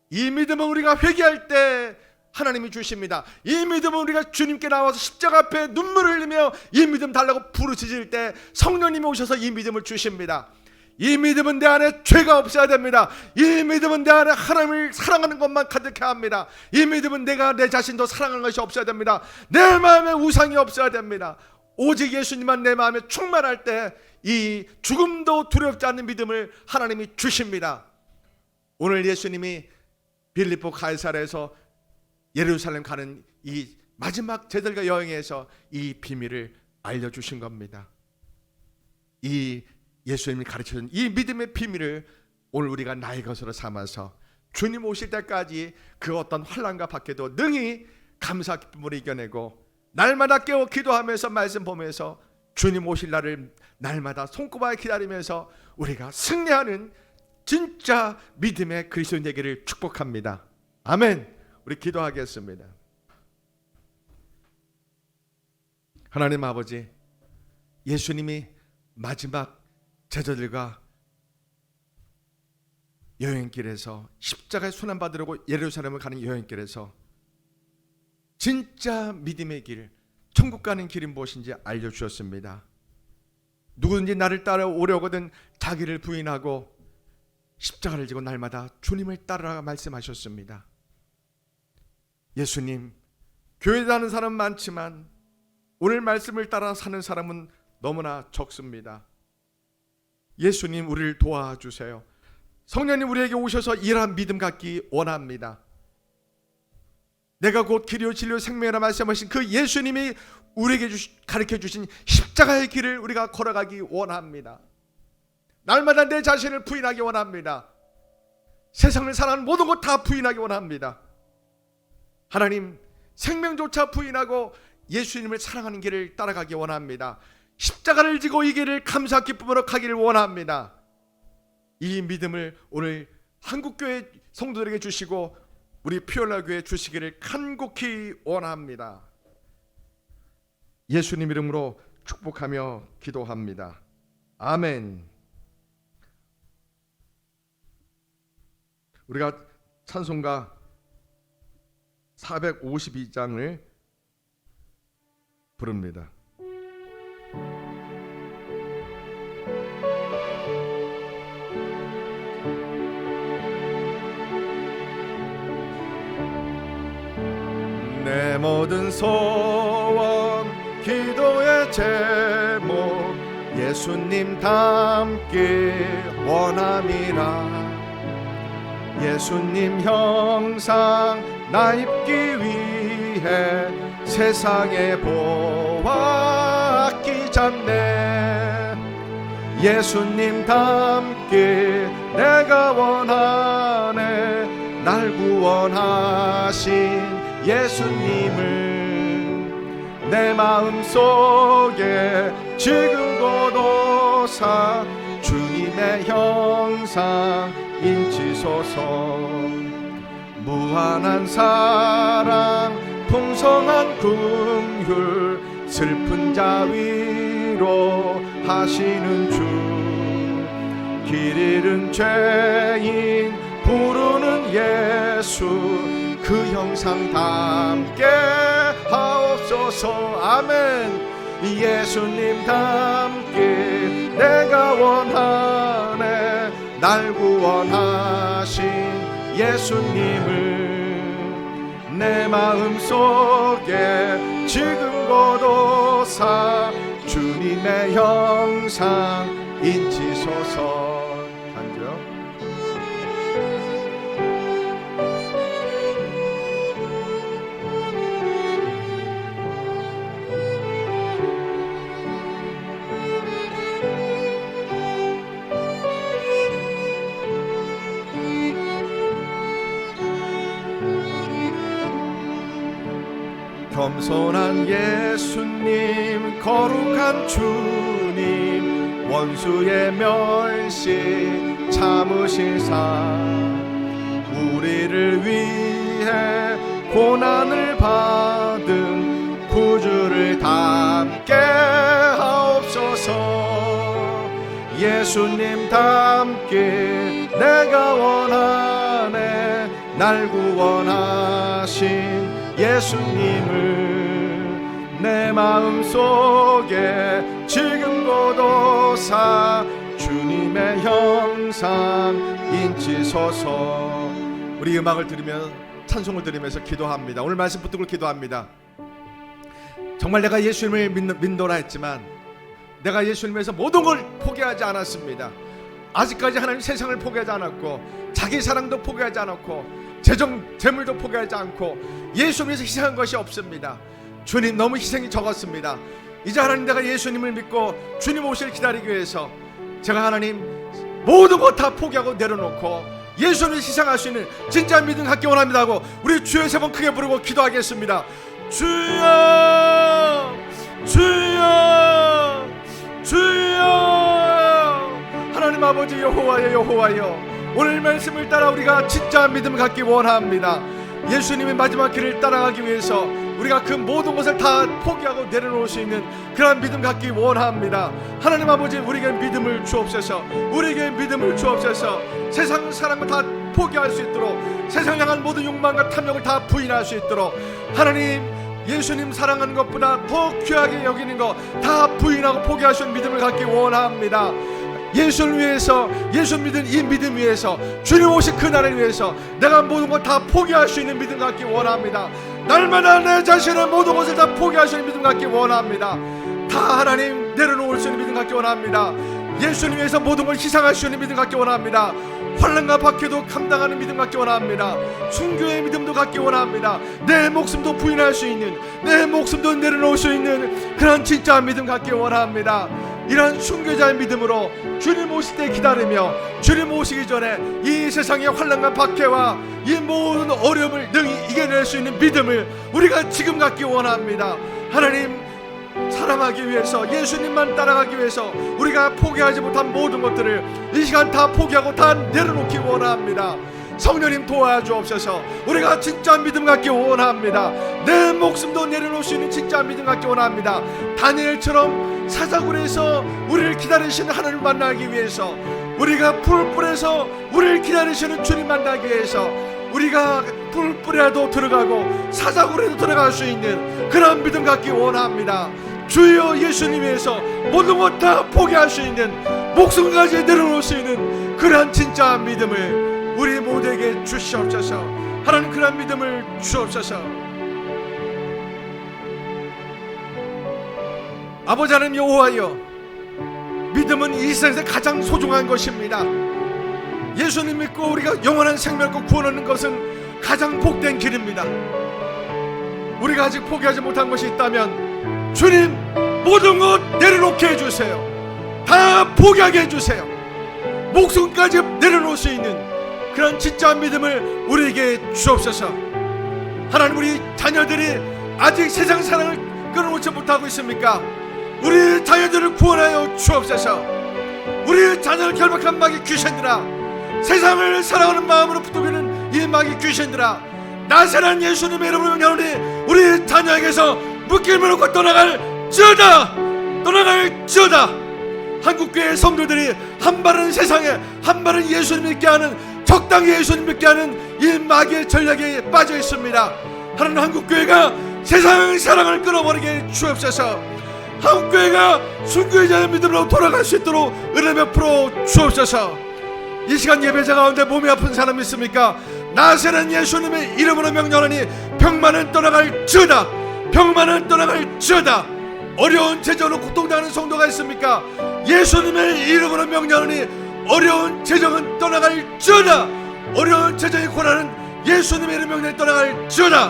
이 믿음은 우리가 회개할 때 하나님이 주십니다. 이 믿음은 우리가 주님께 나와서 십자가 앞에 눈물을 흘리며 이 믿음 달라고 부르짖을 때 성령님이 오셔서 이 믿음을 주십니다. 이 믿음은 내 안에 죄가 없어야 됩니다. 이 믿음은 내 안에 하나님을 사랑하는 것만 가득해 합니다. 이 믿음은 내가 내 자신도 사랑하는 것이 없어야 됩니다. 내 마음에 우상이 없어야 됩니다. 오직 예수님만 내 마음에 충만할 때 이 죽음도 두렵지 않는 믿음을 하나님이 주십니다. 오늘 예수님이 빌립보 가이사랴에서 예루살렘 가는 이 마지막 제들과 여행에서 이 비밀을 알려주신 겁니다. 이 예수님이 가르쳐준 이 믿음의 비밀을 오늘 우리가 나의 것으로 삼아서 주님 오실 때까지 그 어떤 환난과 박해도 능히 감사 기쁨으로 이겨내고 날마다 깨어 기도하면서 말씀 보면서 주님 오실 날을 날마다 손꼽아 기다리면서 우리가 승리하는 진짜 믿음의 그리스도인 되기를 축복합니다. 아멘. 우리 기도하겠습니다. 하나님 아버지, 예수님이 마지막 제자들과 여행길에서 십자가에 순환받으려고 예루살렘을 가는 여행길에서 진짜 믿음의 길, 천국 가는 길이 무엇인지 알려주셨습니다. 누구든지 나를 따라오려거든 자기를 부인하고 십자가를 지고 날마다 주님을 따르라 말씀하셨습니다. 예수님, 교회 다니는 사람 많지만 오늘 말씀을 따라 사는 사람은 너무나 적습니다. 예수님, 우리를 도와주세요. 성령님 우리에게 오셔서 이러한 믿음 갖기 원합니다. 내가 곧 길이요 진리요 생명이라 말씀하신 그 예수님이 우리에게 가르쳐 주신 십자가의 길을 우리가 걸어가기 원합니다. 날마다 내 자신을 부인하기 원합니다. 세상을 사랑하는 모든 것 다 부인하기 원합니다. 하나님, 생명조차 부인하고 예수님을 사랑하는 길을 따라가기 원합니다. 십자가를 지고 이 길을 감사 기쁨으로 가기를 원합니다. 이 믿음을 오늘 한국교회 성도들에게 주시고 우리 피올라교회에 주시기를 간곡히 원합니다. 예수님 이름으로 축복하며 기도합니다. 아멘. 우리가 찬송가 452장을 부릅니다. 내 모든 소원 기도의 제목 예수님 닮기 원함이라. 예수님 형상 나 입기 위해 세상의 보화 아끼잖네. 예수님 닮기 내가 원하네. 날 구원하신 예수님을 내 마음속에 지금 고도사 주님의 형상 인치소서. 무한한 사랑 풍성한 긍휼 슬픈 자 위로 하시는 주, 길 잃은 죄인 부르는 예수, 그 형상 담게 하옵소서. 아멘. 예수님 닮기 내가 원하네, 날 구원하신 예수님을 내 마음속에 지금 거둬사 주님의 형상 인치소서. 단죠. 겸손한 예수님, 거룩한 주님, 원수의 멸시 참으시사 우리를 위해 고난을 받은 구주를 닮게 하옵소서. 예수님 닮기 내가 원하네, 날 구원하신 예수님을 내 마음속에 지금 거둬사 주님의 형상 인치소서. 우리 음악을 들으며 찬송을 들으면서 기도합니다. 오늘 말씀 붙들고 기도합니다. 정말 내가 예수님을 믿노라 했지만 내가 예수님을 위해서 모든 걸 포기하지 않았습니다. 아직까지 하나님 세상을 포기하지 않았고, 자기 사랑도 포기하지 않았고, 재물도 포기하지 않고 예수님을 위해서 희생한 것이 없습니다. 주님, 너무 희생이 적었습니다. 이제 하나님, 내가 예수님을 믿고 주님 오실 기다리기 위해서 제가 하나님 모든 것 다 포기하고 내려놓고 예수님을 희생할 수 있는 진짜 믿음 갖기 원합니다 하고 우리 주여 세 번 크게 부르고 기도하겠습니다. 주여, 주여, 주여. 하나님 아버지 여호와여, 여호와여, 오늘 말씀을 따라 우리가 진짜 믿음을 갖기 원합니다. 예수님의 마지막 길을 따라가기 위해서 우리가 그 모든 것을 다 포기하고 내려놓을 수 있는 그런 믿음 갖기 원합니다. 하나님 아버지, 우리에게 믿음을 주옵소서. 우리에게 믿음을 주옵소서. 세상 사랑을 다 포기할 수 있도록, 세상 향한 모든 욕망과 탐욕을 다 부인할 수 있도록, 하나님 예수님 사랑하는 것보다 더 귀하게 여기는 것 다 부인하고 포기할 수 있는 믿음을 갖기 원합니다. 예수를 위해서, 예수 믿은 이 믿음 위해서, 주님 오신 그날을 위해서 내가 모든 것 다 포기할 수 있는 믿음 갖기 원합니다. 날마다 내 자신의 모든 것을 다 포기할 수 있는 믿음 갖기 원합니다. 다 하나님 내려놓을 수 있는 믿음 갖기 원합니다. 예수님 위해서 모든 걸 희생할 수 있는 믿음 갖기 원합니다. 환난과 박해도 감당하는 믿음 갖기 원합니다. 순교의 믿음도 갖기 원합니다. 내 목숨도 부인할 수 있는, 내 목숨도 내려놓을 수 있는 그런 진짜 믿음 갖기 원합니다. 이런 순교자의 믿음으로 주님 오실 때 기다리며 주님 오시기 전에 이 세상의 환난과 박해와 이 모든 어려움을 능히 이겨낼 수 있는 믿음을 우리가 지금 갖기 원합니다. 하나님 사랑하기 위해서, 예수님만 따라가기 위해서 우리가 포기하지 못한 모든 것들을 이 시간 다 포기하고 다 내려놓기 원합니다. 성령님 도와주옵소서. 우리가 진짜 믿음 갖기 원합니다. 내 목숨도 내려놓을 수 있는 진짜 믿음 갖기 원합니다. 다니엘처럼 사자굴에서 우리를 기다리시는 하나님을 만나기 위해서, 우리가 풀불에서 우리를 기다리시는 주님 만나기 위해서 우리가 풀불에도 들어가고 사자굴에도 들어갈 수 있는 그런 믿음 갖기 원합니다. 주여, 예수님 위해서 모든 것 다 포기할 수 있는, 목숨까지 내려놓을 수 있는 그런 진짜 믿음을 우리 모두에게 주시옵소서. 하나님, 그런 믿음을 주옵소서. 아버지 하나님 여호와여, 믿음은 이 세상에서 가장 소중한 것입니다. 예수님 믿고 우리가 영원한 생명을 얻고 구원 얻는 것은 가장 복된 길입니다. 우리가 아직 포기하지 못한 것이 있다면 주님 모든 것 내려놓게 해주세요. 다 포기하게 해주세요. 목숨까지 내려놓을 수 있는 그런 진짜 믿음을 우리에게 주옵소서. 하나님, 우리 자녀들이 아직 세상 사랑을 끊어놓지 못하고 있습니까? 우리 자녀들을 구원하여 주옵소서. 우리 자녀를 결박한 마귀 귀신들아, 세상을 사랑하는 마음으로 붙들고 있는 이 마귀 귀신들아, 나사렛 예수님의 이름으로 명하오니 우리 자녀에게서 묶임을 놓고 떠나갈지어다. 떠나갈지어다. 한국교회 성도들이 한 발은 세상에 한 발은 예수님 믿게 하는, 적당히 예수님 믿게 하는 이 마귀의 전략에 빠져 있습니다. 하나님, 한국교회가 세상 사랑을 끊어버리게 주옵소서. 한국교회가 순교자의 믿음으로 돌아갈 수 있도록 은혜 베풀어 주옵소서. 이 시간 예배자 가운데 몸이 아픈 사람 있습니까? 나세는 예수님의 이름으로 명령하니 병만은 떠나갈지어다. 병만은 떠나갈지어다. 어려운 재정으로 고통당하는 성도가 있습니까? 예수님의 이름으로 명령하니 어려운 재정은 떠나갈지어다. 어려운 재정의 고난은 예수님의 이름 명령에 떠나갈지어다.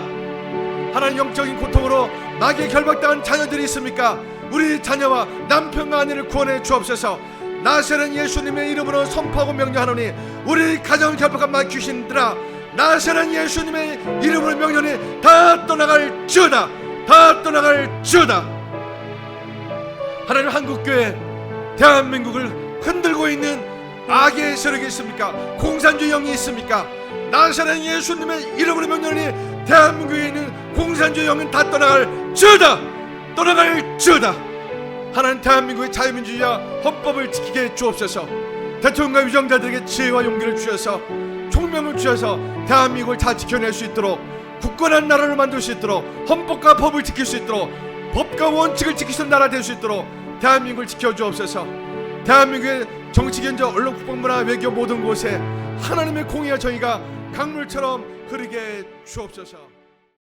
하나님, 영적인 고통으로 마귀에 결박당한 자녀들이 있습니까? 우리 자녀와 남편과 아내를 구원해 주옵소서. 나세는 예수님의 이름으로 선포하고 명령하노니 우리 가정을 결박한 마귀 귀신들아, 나세는 예수님의 이름으로 명령하니 다 떠나갈지어다. 다 떠나갈지어다. 하나님, 한국교회 대한민국을 흔들고 있는 악의 세력이 있습니까? 공산주의 영이 있습니까? 나사렛 예수님의 이름으로 명령하니 대한민국에 있는 공산주의 영은 다 떠나갈지어다. 떠나갈지어다. 하나님, 대한민국의 자유민주주의와 헌법을 지키게 해 주옵소서. 대통령과 위정자들에게 지혜와 용기를 주셔서 총명을 주셔서 대한민국을 잘 지켜낼 수 있도록, 굳건한 나라를 만들 수 있도록, 헌법과 법을 지킬 수 있도록, 법과 원칙을 지키는 나라 될 수 있도록 대한민국을 지켜주옵소서. 대한민국의 정치, 경제, 언론, 국방부나 외교 모든 곳에 하나님의 공의와 정의가 강물처럼 흐르게 주옵소서.